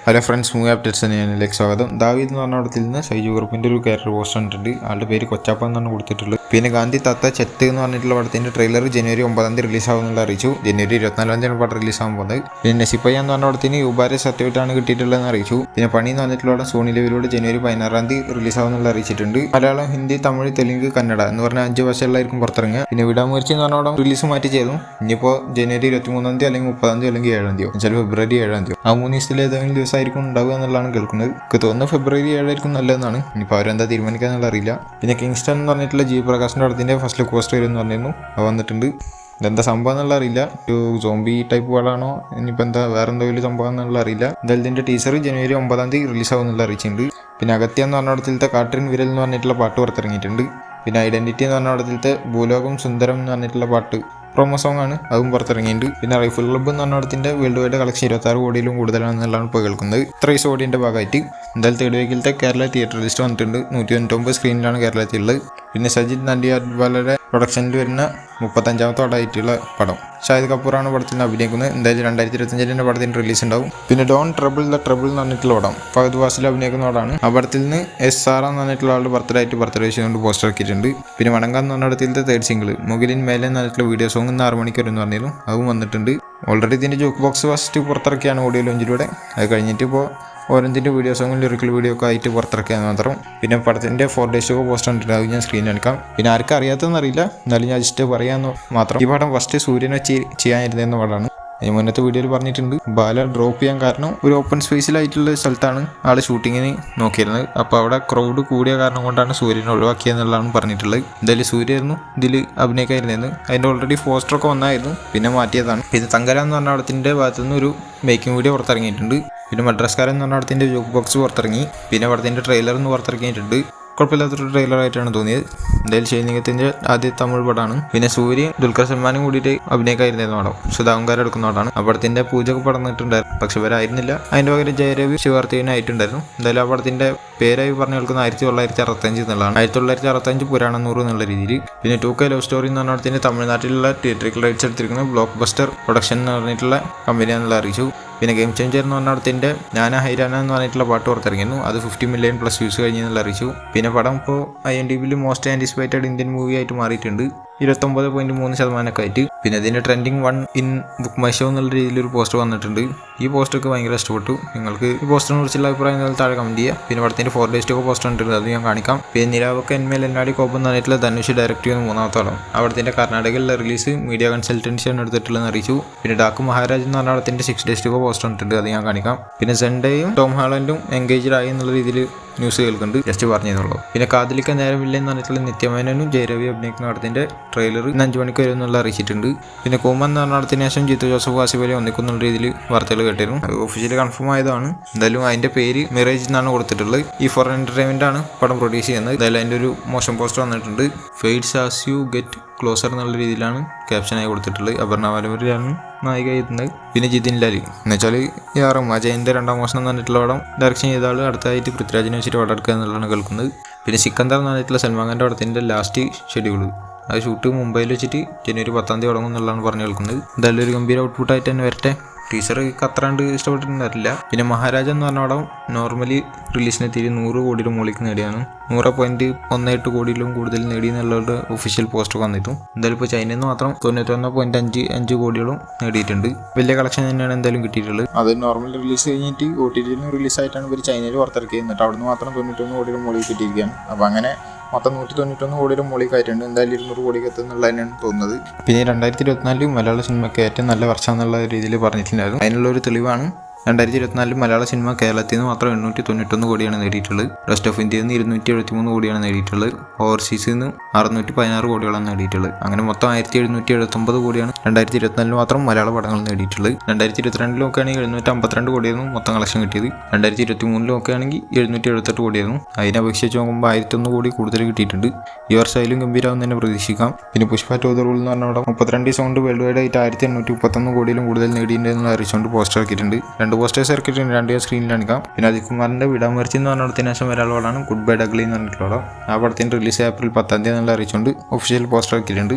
Hello friends, movie updates ചാനലിലേക്ക് സ്വാഗതം. ദാവീദ് എന്ന് പറഞ്ഞ പടത്തിൽ നിന്ന് ഷൈജു ഗ്രൂപ്പിൻ്റെ ഒരു ക്യാരക്ടർ പോസ്റ്റർ കണ്ടിട്ടുണ്ട്. ആളുടെ പേര് കൊച്ചാപ്പ എന്നാണ് കൊടുത്തിട്ടുള്ളത്. പിന്നെ ഗാന്ധി താത്ത ചെത്ത് എന്ന് പറഞ്ഞിട്ടുള്ള പടത്തിൻ്റെ ട്രെയിലർ ജനുവരി 9 റിലീസാകുന്നുള്ള അറിയിച്ചു. ജനുവരി 24 പടം റിലീസാകാൻ പോകുന്നത്. പിന്നെ നസിപ്പയ്യ എന്ന് പറഞ്ഞ പടത്തിന് യുബാരെ സർട്ടിഫിക്കറ്റാണ് കിട്ടിയിട്ടുള്ളതെന്ന് അറിയിച്ചു. പിന്നെ പണി എന്ന് പറഞ്ഞിട്ടുള്ള സോണി ലെവിലൂടെ ജനുവരി 16 റിലീസാകുന്നുള്ള അറിയിച്ചിട്ടുണ്ട്. മലയാളം, ഹിന്ദി, തമിഴ്, തെലുങ്ക്, കന്നഡ എന്ന് പറഞ്ഞ 5 ഭാഷകളിലായിരിക്കും പുറത്തിറങ്ങുക. പിന്നെ വിടാമുയർച്ചി എന്ന് പറഞ്ഞ പടം റിലീസ് മാറ്റി ചെയ്തു. ഇനിയിപ്പോൾ ജനുവരി 23 അല്ലെങ്കിൽ 30 അല്ലെങ്കിൽ 7 ചിലപ്പോൾ ഫെബ്രുവരി 7 ആ 3 ദിവസത്തിൽ ഏതെങ്കിലും ദിവസമായിരിക്കും ഉണ്ടാവുക എന്നുള്ളതാണ് കേൾക്കുന്നത്. എനിക്ക് തോന്നുന്നു ഫെബ്രുവരി 7 നല്ലതെന്നാണ്. ഇനിയിപ്പോൾ അവരെന്താ തീരുമാനിക്കുക എന്നുള്ള അറിയില്ല. പിന്നെ കിങ്സ്റ്റൺ എന്ന് പറഞ്ഞിട്ടുള്ള ജി പ്രകാശിൻ്റെ പടത്തിൻ്റെ ഫസ്റ്റ് ലുക്ക് പോസ്റ്റർ വരുമെന്ന് പറഞ്ഞിരുന്നു. അത് വന്നിട്ടുണ്ട്. ഇതെന്താ സംഭവം എന്നുള്ള അറിയില്ല. ഒരു സോംബി ടൈപ്പ് പടമാണോ ഇനിയിപ്പോൾ എന്താ വേറെ എന്തെങ്കിലും സംഭവം എന്നുള്ള അറിയില്ല. എന്തായാലും ഇതിൻ്റെ ടീസർ ജനുവരി 9 റിലീസാകും എന്നുള്ള അറിയിച്ചിട്ടുണ്ട്. പിന്നെ അഗത്യ എന്ന് പറഞ്ഞ പടത്തിലത്തെ കാട്രിൻ വിരൽ എന്ന് പറഞ്ഞിട്ടുള്ള പാട്ട് പുറത്തിറങ്ങിയിട്ടുണ്ട്. പിന്നെ ഐഡൻറ്റിറ്റി എന്ന് പറഞ്ഞ പടത്തിലത്തെ ഭൂലോകം സുന്ദരം എന്ന് പറഞ്ഞിട്ടുള്ള പാട്ട് പ്രൊമോ സോങ് ആണ്, അതും പുറത്തിറങ്ങിയിട്ടുണ്ട്. പിന്നെ റൈഫിൾ ക്ലബ്ബ് എന്ന് പറഞ്ഞ പടത്തിൻ്റെ വേൾഡ് വൈഡ് കളക്ഷൻ 26 കോടിയിലും കൂടുതലാണെന്നുള്ളതാണ് ഇപ്പോൾ കേൾക്കുന്നത്. 30 കോടിൻ്റെ ഭാഗമായിട്ട് എന്തായാലും തേർഡ് വീക്കിലത്തെ കേരള തിയേറ്റർ ലിസ്റ്റ് വന്നിട്ടുണ്ട്. 199 സ്ക്രീനിലാണ് കേരളത്തിലുള്ളത്. പിന്നെ സജിത് നന്ദിയാൽവാലയുടെ പ്രൊഡക്ഷനിൽ വരുന്ന 35ാമത്തെ പടമായിട്ടുള്ള പടം. ഷാഹിദ് കപൂറാണ് പടത്തിൽ അഭിനയിക്കുന്നത്. എന്തായാലും 2025 പടത്തിന് റിലീസ് ഉണ്ടാവും. പിന്നെ ഡോൺ ട്രബിൾ ദ ട്രബിൾ എന്ന് പറഞ്ഞിട്ടുള്ള പടം ഫഹദ് ഫാസിൽ അഭിനയിക്കുന്ന പടമാണ്. ആ പടത്തിൽ നിന്ന് SR എന്ന് പറഞ്ഞിട്ടുള്ള ആളുടെ ബർത്ത്ഡേ ആയിട്ട് ബർത്ത്ഡേ ചെയ്തുകൊണ്ട് പോസ്റ്റർ ആക്കിയിട്ടുണ്ട്. പിന്നെ മടങ്ക എന്ന് പറഞ്ഞ പടത്തിലത്തെ തേർഡ് സിംഗിൾ മുകിലിൻ മേലെ എന്ന് പറഞ്ഞിട്ടുള്ള വീഡിയോ സോങ് 6 മണിക്ക് വരുമെന്ന് പറഞ്ഞിരുന്നു. അതും വന്നിട്ടുണ്ട്. ഓൾറെഡി ഇതിൻ്റെ ജോക്ക് ബോക്സ് ഫസ്റ്റ് പുറത്തിറക്കിയാണ് ഓഡിയോ ലോഞ്ചിലൂടെ. അത് കഴിഞ്ഞിട്ട് ഇപ്പോൾ ഓരോന്നിൻ്റെ വീഡിയോ സോങ്ങും ലിറിക്കൽ വീഡിയോ ഒക്കെ ആയിട്ട് പുറത്തിറക്കിയാൽ മാത്രം. പിന്നെ പടത്തിൻ്റെ 4 days പോസ്റ്റർ കണ്ടിട്ടുണ്ട്. അത് ഞാൻ സ്ക്രീനിൽ എടുക്കാം. പിന്നെ ആർക്കും അറിയാത്തതെന്നറിയില്ല, എന്നാലും ഞാൻ ജസ്റ്റ് പറയാമെന്ന് മാത്രം. ഈ പടം ഫസ്റ്റ് സൂര്യനെ ചെയ്യാനിരുന്ന പടമാണ്. അതിന് മുന്നത്തെ വീഡിയോയിൽ പറഞ്ഞിട്ടുണ്ട്. ബാല ഡ്രോപ്പ് ചെയ്യാൻ കാരണം ഒരു ഓപ്പൺ സ്പേസിലായിട്ടുള്ള സ്ഥലത്താണ് ആൾ ഷൂട്ടിങ്ങിന് നോക്കിയിരുന്നത്. അപ്പോൾ അവിടെ ക്രൗഡ് കൂടിയ കാരണം കൊണ്ടാണ് സൂര്യനെ ഒഴിവാക്കിയെന്നുള്ളതാണ് പറഞ്ഞിട്ടുള്ളത്. എന്തായാലും സൂര്യായിരുന്നു ഇതിൽ അഭിനയിക്കായിരുന്നത്. അതിൻ്റെ ഓൾറെഡി പോസ്റ്ററൊക്കെ വന്നായിരുന്നു, പിന്നെ മാറ്റിയതാണ്. പിന്നെ തങ്കര എന്ന് പറഞ്ഞ പടത്തിൻ്റെ ഭാഗത്തുനിന്ന് ഒരു മേക്കിംഗ് വീഡിയോ പുറത്തിറങ്ങിയിട്ടുണ്ട്. പിന്നെ മദ്രാസ്കാരൻ എന്ന് പറഞ്ഞ പടത്തിൻ്റെ ജോക്ക് ബോക്സ് പുറത്തിറങ്ങി. പിന്നെ പടത്തിൻ്റെ ട്രെയിലർ എന്ന് പുറത്തിറങ്ങിയിട്ടുണ്ട്. കുഴപ്പമില്ലാത്തൊരു ട്രെയിലറായിട്ടാണ് തോന്നിയത്. എന്തായാലും ഷൈനികത്തിൻ്റെ ആദ്യ തമിഴ് പടമാണ്. പിന്നെ സൂര്യ ദുൽഖർ സൽമാനും കൂടിയിട്ട് അഭിനയിക്കായിരുന്ന പടം സുധാകർ എടുക്കുന്ന പടമാണ്. ആ പടത്തിൻ്റെ പൂജയൊക്കെ പടന്നിട്ടുണ്ടായിരുന്നു, പക്ഷെ ഇവരായിരുന്നില്ല. അതിൻ്റെ പകരം ജയരവി ശിവാർത്തിനായിട്ടുണ്ടായിരുന്നു. എന്തായാലും ആ പടത്തിൻ്റെ പേരായി പറഞ്ഞു കേൾക്കുന്ന 1965 എന്നുള്ളതാണ്. 1965 പുരാണം 100 എന്നുള്ള രീതിയിൽ. പിന്നെ 2K ലവ് സ്റ്റോറി എന്ന് പറഞ്ഞ പടത്തിൻ്റെ തമിഴ്നാട്ടിലുള്ള തിയേറ്ററിക്കൽ റൈറ്റ്സ് എടുത്തിരിക്കുന്നത് ബ്ലോക്ക് ബസ്റ്റർ പ്രൊഡക്ഷൻ എന്ന് പറഞ്ഞിട്ടുള്ള കമ്പനിയാണെന്നുള്ള അറിയിച്ചു. പിന്നെ ഗെയിം ചേഞ്ചർ എന്ന് പറഞ്ഞ പടത്തിൻ്റെ ഞാനാ ഹൈരാന എന്ന് പറഞ്ഞിട്ടുള്ള പാട്ട് പുറത്തിറങ്ങിയിരുന്നു. അത് 50 million+ വ്യൂസ് കഴിഞ്ഞെന്നുള്ള അറിയിച്ചു. പിന്നെ പടം ഇപ്പോൾ IMDbയിൽ മോസ്റ്റ് ആൻറ്റിസിപ്പേറ്റഡ് ഇന്ത്യൻ മൂവി ആയിട്ട് മാറിയിട്ടുണ്ട്. 29.3% ആയിട്ട്. പിന്നെ ഇതിൻ്റെ trending 1 in book my show എന്നുള്ള രീതിയിലൊരു പോസ്റ്റർ വന്നിട്ടുണ്ട്. ഈ പോസ്റ്റർക്ക് ഭയങ്കര ഇഷ്ടപ്പെട്ടു. നിങ്ങൾക്ക് ഈ പോസ്റ്ററിനെ കുറിച്ചുള്ള അഭിപ്രായം താഴെ കമൻറ്റ് ചെയ്യുക. പിന്നെ പടത്തിൻ്റെ 4 days പോസ്റ്റർ ഉണ്ട്, അത് ഞാൻ കാണിക്കാം. പിന്നെ നിരാവൊക്കെ എന്മേൽ എന്നാടി കോപ്പം എന്ന് പറഞ്ഞിട്ടുള്ള ധനുഷ് ഡയറക്റ്റ് ചെയ്യുന്ന 3ാമത്തെ പടം. അവിടത്തിൻ്റെ കർണാടകയിലെ റിലീസ് മീഡിയ കൺസൾട്ടൻസിയാണ് എടുത്തിട്ടുള്ളതെന്ന് അറിയിച്ചു. പിന്നെ ഡാക്ക് മഹാരാജ് എന്ന് പറഞ്ഞ പടത്തിൻ്റെ 6 days പോസ്റ്റർ ഉണ്ട്, അത് ഞാൻ കാണിക്കാം. പിന്നെ സെൻഡയും ടോം ഹാളൻഡും എൻഗേജ്ഡ് ആയി എന്നുള്ള രീതിയിൽ ന്യൂസ് കേൾക്കുന്നുണ്ട്, ജസ്റ്റ് പറഞ്ഞതുള്ളൂ. പിന്നെ കാതലിക്കാൻ നേരമില്ല എന്ന് പറഞ്ഞിട്ടുള്ള നിത്യമേനനും ജയരവി അഭിനയിക്കുന്ന പടത്തിൻ്റെ ട്രെയിലർ 5 മണിക്ക് വരും എന്നുള്ള അറിയിച്ചിട്ടുണ്ട്. പിന്നെ കൂമൻ എന്ന് പറഞ്ഞ പടത്തിന് ശേഷം ജിത്തു ജോസഫ് ആസിഫ് അലി ഒന്നിക്കുന്ന രീതിയിൽ വാർത്തകൾ കേട്ടിരുന്നു. അത് ഒഫീഷ്യലി കൺഫേം ആയതാണ്. എന്തായാലും അതിൻ്റെ പേര് മിറേജ് എന്നാണ് കൊടുത്തിട്ടുള്ളത്. ഈ ഫോർ എൻ്റർടൈൻമെൻ്റ് ആണ് പടം പ്രൊഡ്യൂസ് ചെയ്യുന്നത്. എന്തായാലും അതിൻ്റെ ഒരു മോഷൻ പോസ്റ്റർ വന്നിട്ടുണ്ട്. Fades as you get closer എന്നുള്ള രീതിയിലാണ് ക്യാപ്ഷനായി കൊടുത്തിട്ടുള്ളത്. അപർണ ബാലമുരളിയാണ് നായിക എഴുതുന്നത്. പിന്നെ ജിതിൻ ലാൽ എന്ന് വെച്ചാൽ അജയൻ്റെ 2ാം മോഷണം എന്ന് പറഞ്ഞിട്ടുള്ള പടം ഡയറക്ഷൻ ചെയ്ത ആൾ അടുത്തായിട്ട് പൃഥ്വിരാജിനെ വെച്ചിട്ട് പടം എടുക്കുക എന്നുള്ളതാണ് കേൾക്കുന്നത്. പിന്നെ സിക്കന്ദർ എന്ന് പറഞ്ഞിട്ടുള്ള സൽമാൻ ഖാൻ്റെ പടത്തിൻ്റെ ലാസ്റ്റ് ഷെഡ്യൂൾ അത് ഷൂട്ട് മുംബൈയിൽ വെച്ചിട്ട് ജനുവരി 10 തുടങ്ങും എന്നുള്ളതാണ് പറഞ്ഞു കേൾക്കുന്നത്. എന്തായാലും ഒരു ഗംഭീര ഔട്ട്പുട്ടായിട്ട് തന്നെ വരട്ടെ. ടീച്ചർ അത്രാണ്ട് ഇഷ്ടപ്പെട്ടിട്ടുണ്ടായിട്ടില്ല. പിന്നെ മഹാരാജ എന്ന് പറഞ്ഞ പടം നോർമലി റിലീസിനെത്തി 100 കോടിയുടെ മുകളിലേക്ക് നേടിയാണ്. 100.18 കോടിയിലും കൂടുതൽ നേടി എന്നുള്ളവരുടെ ഒഫീഷ്യൽ പോസ്റ്റർ വന്നിട്ടും. എന്തായാലും ഇപ്പോൾ ചൈനയിൽ നിന്ന് മാത്രം 91.55 കോടികളും നേടിയിട്ടുണ്ട്. വലിയ കളക്ഷൻ തന്നെയാണ് എന്തായാലും കിട്ടിയിട്ടുള്ളത്. അത് നോർമൽ റിലീസ് കഴിഞ്ഞിട്ട് OTTയിൽ റിലീസായിട്ടാണ് ഇവർ ചൈനയിൽ പുറത്തിറക്കിയത്. എന്നിട്ട് അവിടെ നിന്ന് മാത്രം 91 കോടിയുടെ മുകളിൽ കിട്ടിയിരിക്കുകയാണ്. അപ്പോൾ അങ്ങനെ മൊത്തം 191 കോടിയുടെ മുകളിലേക്കായിട്ടുണ്ട്. എന്തായാലും 200 കോടിക്ക് എത്തുന്നുള്ള തന്നെയാണ് തോന്നുന്നത്. പിന്നെ 2024 മലയാള സിനിമയ്ക്ക് ഏറ്റവും നല്ല വർഷം എന്നുള്ള രീതിയിൽ പറഞ്ഞിട്ടുണ്ടായിരുന്നു. അതിനുള്ളൊരു തെളിവാണ് 2024 മലയാള സിനിമ കേരളത്തിൽ നിന്ന് മാത്രം 891 കോടിയാണ് നേടിയിട്ടുള്ളത്. റെസ്റ്റ് ഓഫ് ഇന്ത്യയിൽ നിന്ന് 273 കോടിയാണ് നേടിയിട്ടുള്ളത്. ഓവർസീസിൽ നിന്ന് 616 കോടികളാണ് നേടിയിട്ടുള്ളത്. അങ്ങനെ മൊത്തം 1779 കോടിയാണ് 2024 മാത്രം മലയാള പടങ്ങൾ നേടിയിട്ടുള്ളത്. 2022 നോക്കുകയാണെങ്കിൽ 752 കോടിയായിരുന്നു മൊത്തം കളക്ഷൻ കിട്ടിയത്. 2023 നോക്കുകയാണെങ്കിൽ 778 കോടിയായിരുന്നു. അതിനെ അപേക്ഷിച്ച് നോക്കുമ്പോൾ 1001 കോടി കൂടുതൽ കിട്ടിയിട്ടുണ്ട്. ഈ വർഷമായാലും ഗംഭീരമാവും തന്നെ പ്രതീക്ഷിക്കാം. പിന്നെ പുഷ്പ ടു ദ റൂൾ എന്ന് പറഞ്ഞ പടം 32 ദിവസം കൊണ്ട് വേൾഡ് വൈഡ് ആയിട്ട് 1831 കോടിയിലും കൂടുതൽ നേടിയിട്ടുണ്ടെന്ന് അറിയിച്ചുകൊണ്ട് പോസ്റ്റർ ആക്കിയിട്ടുണ്ട്. 2 പോസ്റ്റേഴ്സ് ഇറക്കിയിട്ടുണ്ട്, 2 സ്ക്രീനിൽ കാണിക്കാം. പിന്നെ അജിത്കുമാറിൻ്റെ വിടാമുയർച്ചി എന്ന് പറഞ്ഞ പടത്തിന് ശേഷം ഒരാൾ പടമാണ് ഗുഡ് ബൈ ഡഗ്ലി എന്ന് പറഞ്ഞിട്ടുള്ള പടം. ആ പടത്തിൻ്റെ റിലീസ് ഏപ്രിൽ 10 എന്നുള്ള അറിയിച്ചുകൊണ്ട് ഒഫീഷ്യൽ പോസ്റ്റർ ആക്കിയിട്ടുണ്ട്.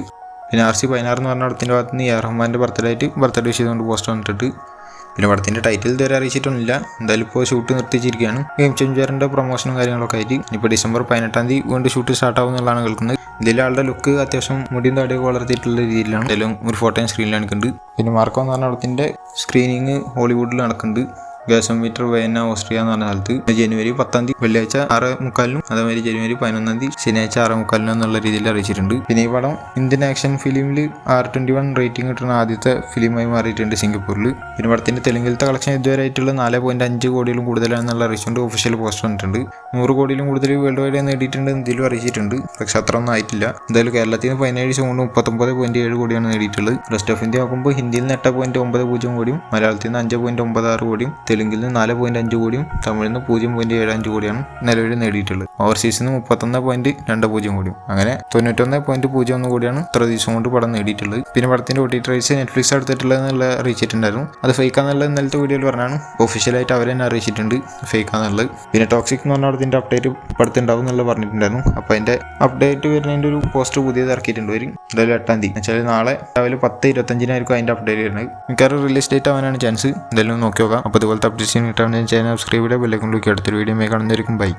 പിന്നെ RC 16 എന്ന് പറഞ്ഞ പടത്തിൻ്റെ ഭാഗത്ത് നിന്ന് റഹ്മാൻ്റെ ബർത്ത്ഡേ ആയിട്ട് ബർത്ത്ഡേ ചെയ്തുകൊണ്ട് പോസ്റ്റർ വന്നിട്ടുണ്ട്. പിന്നെ പടത്തിൻ്റെ ടൈറ്റിൽ ഇതുവരെ അറിയിച്ചിട്ടൊന്നുമില്ല. എന്തായാലും ഇപ്പോൾ ഷൂട്ട് നിർത്തിച്ചിരിക്കുകയാണ്. ഗെയിം ചേഞ്ചറിൻ്റെ പ്രൊമോഷനും കാര്യങ്ങളൊക്കെ ആയിട്ട് ഇപ്പോൾ ഡിസംബർ 18 വീണ്ടും ഷൂട്ട് സ്റ്റാർട്ട് ആവുമെന്നുള്ളതാണ് കേൾക്കുന്നത്. ഇതിൽ ആളുടെ ലുക്ക് അത്യാവശ്യം മുടിയും താടിയൊക്കെ വളർത്തിയിട്ടുള്ള രീതിയിലാണ്. എന്തായാലും ഒരു ഫോട്ടോയും സ്ക്രീനിൽ നടക്കുന്നുണ്ട്. പിന്നെ മാർക്കോ എന്ന് പറഞ്ഞ പടത്തിൻ്റെ സ്ക്രീനിങ് ഹോളിവുഡിൽ നടക്കുന്നുണ്ട്. ഗ്യാസം മീറ്റർ വയന ഓസ്ട്രിയ എന്ന് പറഞ്ഞ സ്ഥലത്ത് ജനുവരി 10 വെള്ളിയാഴ്ച 6:45 അതേമാതിരി ജനുവരി 11 ശനിയാഴ്ച 6:45 എന്നുള്ള രീതിയിൽ അറിയിച്ചിട്ടുണ്ട്. പിന്നെ ഈ പടം ഇന്ത്യൻ ആക്ഷൻ ഫിലിമിൽ R21 റേറ്റിംഗ് കിട്ടുന്ന ആദ്യത്തെ ഫിലിമായി മാറിയിട്ടുണ്ട് സിംഗപ്പൂരിൽ. പിന്നെ പടത്തിന്റെ തെലുങ്കിലത്തെ കളക്ഷൻ ഇതുവരെ ആയിട്ടുള്ള 4.5 കോടിയിലും കൂടുതലാണെന്നുള്ള അറിയിച്ചുകൊണ്ട് ഒഫീഷ്യൽ പോസ്റ്റർ വന്നിട്ടുണ്ട്. 100 കോടിയിലും കൂടുതൽ വേൾഡ് വൈഡ് നേടിയിട്ടുണ്ട് ഇതിലും അറിയിച്ചിട്ടുണ്ട്. പക്ഷെ അത്ര ഒന്നും ആയിട്ടില്ല. എന്തായാലും കേരളത്തിൽ നിന്ന് 17 ദിവസം കൊണ്ട് 39.7 കോടിയാണ് നേടിയിട്ടുള്ളത്. റെസ്റ്റ് ഓഫ് ഇന്ത്യ നോക്കുമ്പോൾ ഹിന്ദിയിൽ നിന്ന് 8.90 കോടിയും മലയാളത്തിൽ നിന്ന് 5.96 കോടിയും തെലുങ്കിൽ നിന്ന് 4.5 കോടിയും തമിഴിൽ നിന്ന് 0.75 കോടിയാണ് നിലവിൽ നേടിയിട്ടുള്ളത്. ഓവർസീസിൽ നിന്ന് 31.20 കോടിയും. അങ്ങനെ 91.01 കോടിയാണ് ഇത്ര ദിവസം കൊണ്ട് പടം നേടിയിട്ടുള്ളത്. പിന്നെ പടത്തിന്റെ OTT റൈറ്റ്സ് നെറ്റ്ഫ്ലിക്സ് എടുത്തിട്ടുള്ളതെന്നുള്ള അറിയിച്ചിട്ടുണ്ടായിരുന്നു. അത് ഫേക്കാന്നുള്ളത് ഇന്നലത്തെ വീഡിയോയിൽ പറഞ്ഞാണ്. ഒഫീഷ്യലായിട്ട് അവർ തന്നെ അറിയിച്ചിട്ടുണ്ട് ഫേക്കാന്നുള്ളത്. പിന്നെ ടോക്സിക് എന്ന് പറഞ്ഞ പടത്തിന്റെ അപ്ഡേറ്റ് പടത്തുണ്ടാവും എന്നുള്ളത് പറഞ്ഞിട്ടുണ്ടായിരുന്നു. അപ്പോൾ അതിന്റെ അപ്ഡേറ്റ് വരുന്നതിന്റെ ഒരു പോസ്റ്റർ പുതിയത് ഇറക്കിയിട്ടുണ്ട് വരും. എന്തായാലും 8 വെച്ചാൽ നാളെ രാവിലെ 10:25 അതിന്റെ അപ്ഡേറ്റ് വരുന്നത്. മിക്കവാറും റിലീസ് ഡേറ്റ് ആവാനാണ് ചാൻസ്. എന്തായാലും നോക്കി നോക്കാം. അപ്പോൾ ഇതുപോലത്തെ അപ്ഡേറ്റ്സ് കിട്ടാൻ ചാനൽ സബ്സ്ക്രൈബ് ചെയ്യുക. ബെല്ലൈക്കൺ ക്ലിക്ക് അടുത്തൊരു വീഡിയോ കാണുന്നതായിരിക്കും. ബൈ.